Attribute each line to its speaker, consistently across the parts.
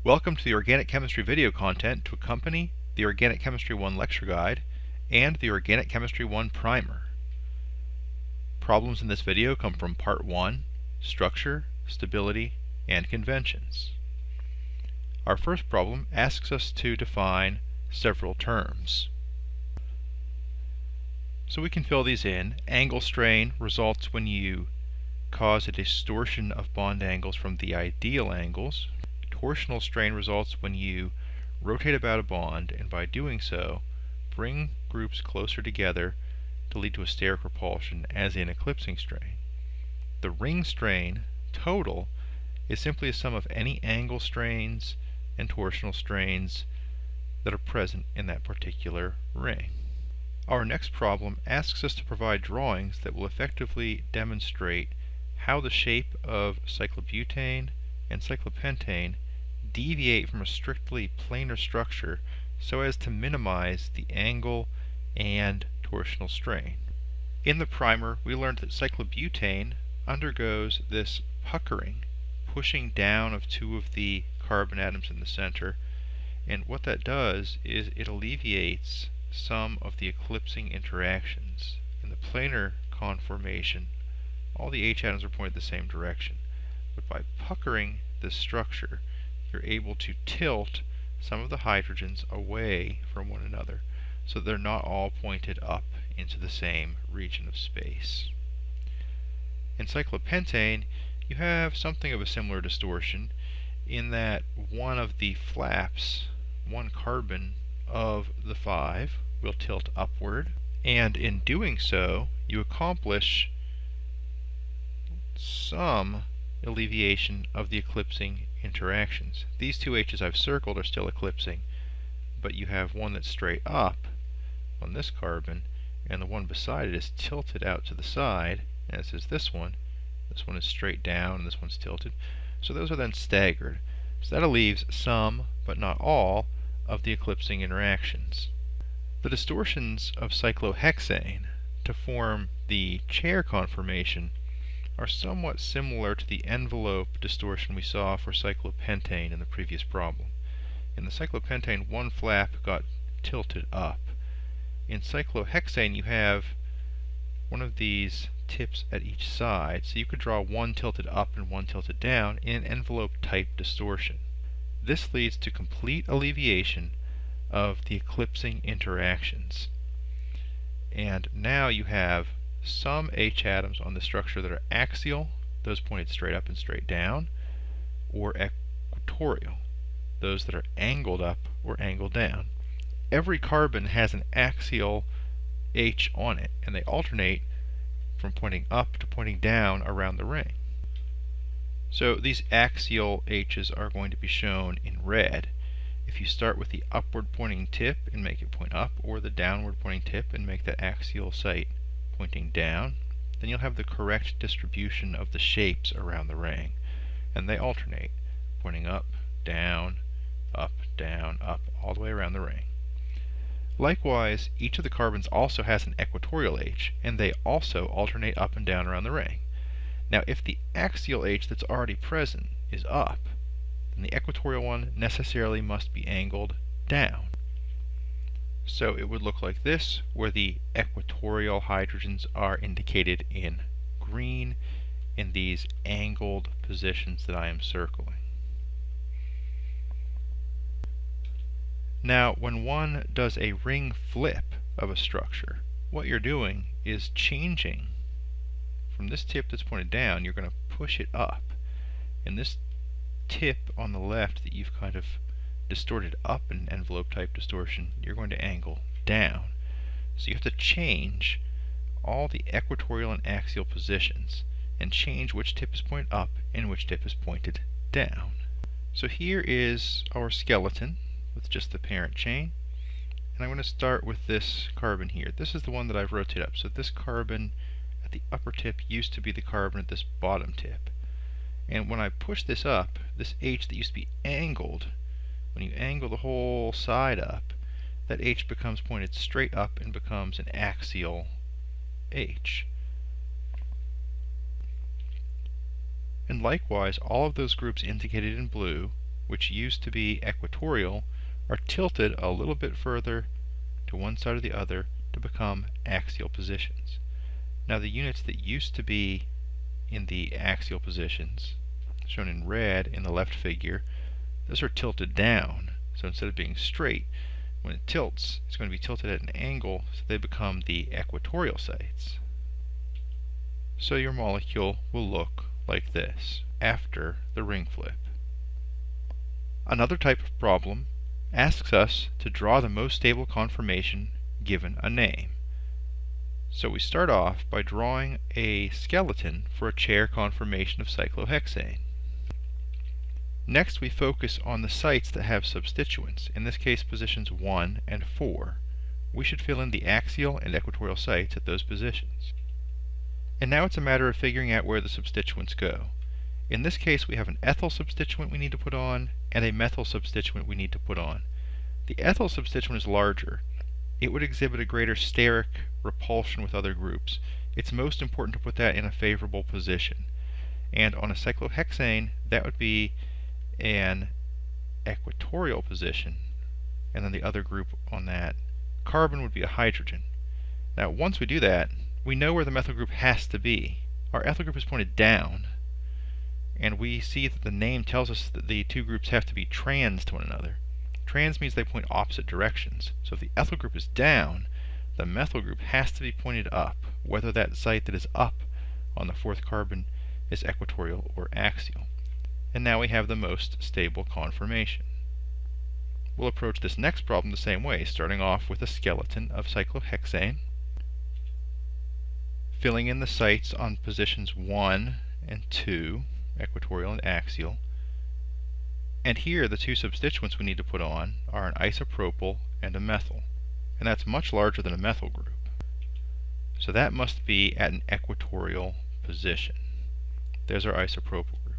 Speaker 1: Welcome to the Organic Chemistry video content to accompany the Organic Chemistry 1 lecture guide and the Organic Chemistry 1 primer. Problems in this video come from Part 1, Structure, Stability, and Conventions. Our first problem asks us to define several terms. So we can fill these in. Angle strain results when you cause a distortion of bond angles from the ideal angles. Torsional strain results when you rotate about a bond and by doing so bring groups closer together to lead to a steric repulsion, as in eclipsing strain. The ring strain total is simply a sum of any angle strains and torsional strains that are present in that particular ring. Our next problem asks us to provide drawings that will effectively demonstrate how the shape of cyclobutane and cyclopentane deviate from a strictly planar structure so as to minimize the angle and torsional strain. In the primer, we learned that cyclobutane undergoes this puckering, pushing down of two of the carbon atoms in the center, and what that does is it alleviates some of the eclipsing interactions. In the planar conformation, all the H atoms are pointed the same direction, but by puckering this structure, you're able to tilt some of the hydrogens away from one another so that they're not all pointed up into the same region of space. In cyclopentane, you have something of a similar distortion in that one of the flaps, one carbon of the 5, will tilt upward, and in doing so, you accomplish some alleviation of the eclipsing interactions. These two H's I've circled are still eclipsing, but you have one that's straight up on this carbon, and the one beside it is tilted out to the side, as is this one. This one is straight down, and this one's tilted. So those are then staggered. So that alleviates some, but not all, of the eclipsing interactions. The distortions of cyclohexane to form the chair conformation are somewhat similar to the envelope distortion we saw for cyclopentane in the previous problem. In the cyclopentane, one flap got tilted up. In cyclohexane, you have one of these tips at each side, so you could draw one tilted up and one tilted down in an envelope type distortion. This leads to complete alleviation of the eclipsing interactions. And now you have some H atoms on the structure that are axial, those pointed straight up and straight down, or equatorial, those that are angled up or angled down. Every carbon has an axial H on it, and they alternate from pointing up to pointing down around the ring. So these axial H's are going to be shown in red. If you start with the upward pointing tip and make it point up, or the downward pointing tip and make that axial site pointing down, then you'll have the correct distribution of the shapes around the ring, and they alternate, pointing up, down, up, all the way around the ring. Likewise, each of the carbons also has an equatorial H, and they also alternate up and down around the ring. Now, if the axial H that's already present is up, then the equatorial one necessarily must be angled down. So it would look like this, where the equatorial hydrogens are indicated in green in these angled positions that I am circling. Now, when one does a ring flip of a structure, what you're doing is changing from this tip that's pointed down, you're going to push it up. And this tip on the left that you've kind of distorted up in envelope type distortion, you're going to angle down. So you have to change all the equatorial and axial positions and change which tip is pointed up and which tip is pointed down. So here is our skeleton with just the parent chain, and I'm going to start with this carbon here. This is the one that I've rotated up. So this carbon at the upper tip used to be the carbon at this bottom tip. And when I push this up, this H that used to be angled, when you angle the whole side up, that H becomes pointed straight up and becomes an axial H. And likewise, all of those groups indicated in blue which used to be equatorial, are tilted a little bit further to one side or the other to become axial positions. Now the units that used to be in the axial positions, shown in red in the left figure, those are tilted down. So instead of being straight, when it tilts, it's going to be tilted at an angle, so they become the equatorial sites. So your molecule will look like this after the ring flip. Another type of problem asks us to draw the most stable conformation given a name. So we start off by drawing a skeleton for a chair conformation of cyclohexane. Next we focus on the sites that have substituents, in this case positions 1 and 4. We should fill in the axial and equatorial sites at those positions. And now it's a matter of figuring out where the substituents go. In this case we have an ethyl substituent we need to put on and a methyl substituent we need to put on. The ethyl substituent is larger. It would exhibit a greater steric repulsion with other groups. It's most important to put that in a favorable position. And on a cyclohexane, that would be an equatorial position, and then the other group on that carbon would be a hydrogen. Now once we do that, we know where the methyl group has to be. Our ethyl group is pointed down, and we see that the name tells us that the two groups have to be trans to one another. Trans means they point opposite directions. So if the ethyl group is down, the methyl group has to be pointed up, whether that site that is up on the fourth carbon is equatorial or axial. And now we have the most stable conformation. We'll approach this next problem the same way, starting off with a skeleton of cyclohexane, filling in the sites on positions 1 and 2, equatorial and axial. And here the two substituents we need to put on are an isopropyl and a methyl. And that's much larger than a methyl group. So that must be at an equatorial position. There's our isopropyl group.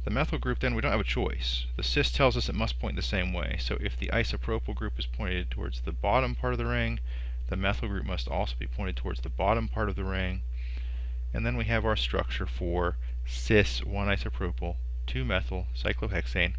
Speaker 1: The methyl group, then, we don't have a choice. The cis tells us it must point the same way. So if the isopropyl group is pointed towards the bottom part of the ring, the methyl group must also be pointed towards the bottom part of the ring. And then we have our structure for cis 1 isopropyl 2 methyl cyclohexane